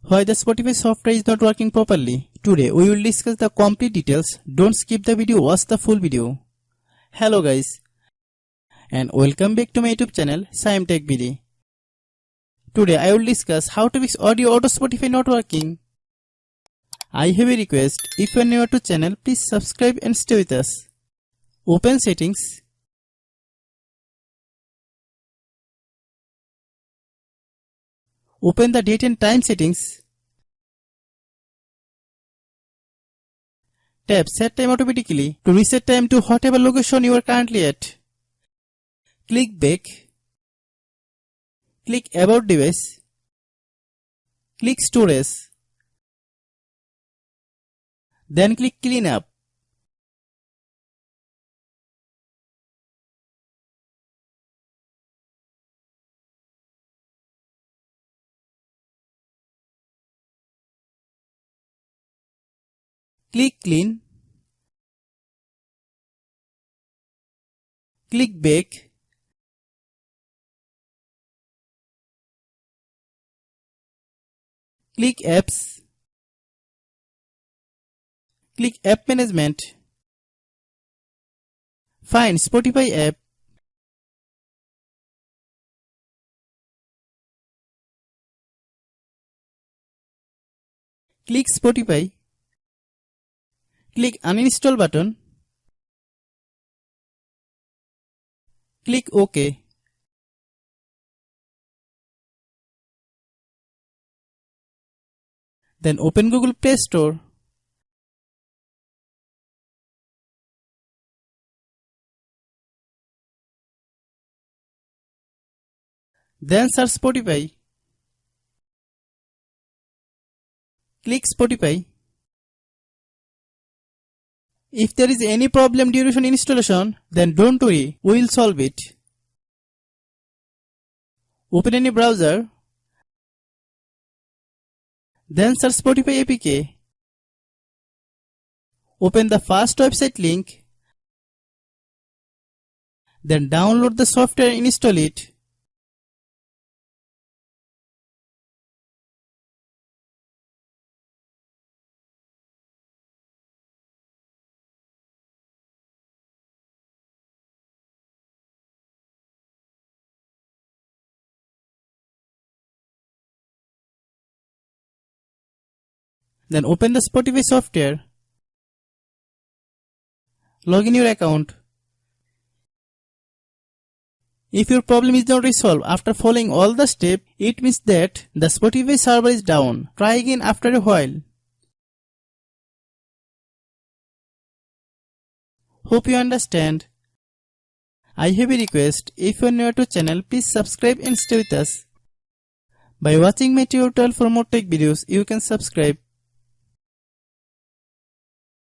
Why the Spotify software is not working properly. Today we will discuss the complete details. Don't skip the video, watch the full video. Hello guys and welcome back to my YouTube channel Shaem TechBD. Today I will discuss how to fix audio auto Spotify not working. I have a request. If you are new to channel, please subscribe and stay with us. Open settings. Open the date and time settings. Tap set time automatically to reset time to whatever location you are currently at. Click back. Click about device. Click storage. Then click clean up. Click clean. Click back. Click apps. Click app management. Find Spotify app. Click Spotify. Click uninstall button. Click OK. Then open Google Play Store. Then search Spotify. Click Spotify. If there is any problem during installation, then don't worry, we will solve it. Open any browser. Then search Spotify APK. Open the first website link. Then download the software and install it. Then open the Spotify software. Log in your account. If your problem is not resolved after following all the steps, it means that the Spotify server is down. Try again after a while. Hope you understand. I have a request. If you are new to channel, please subscribe and stay with us. By watching my tutorial for more tech videos, you can subscribe.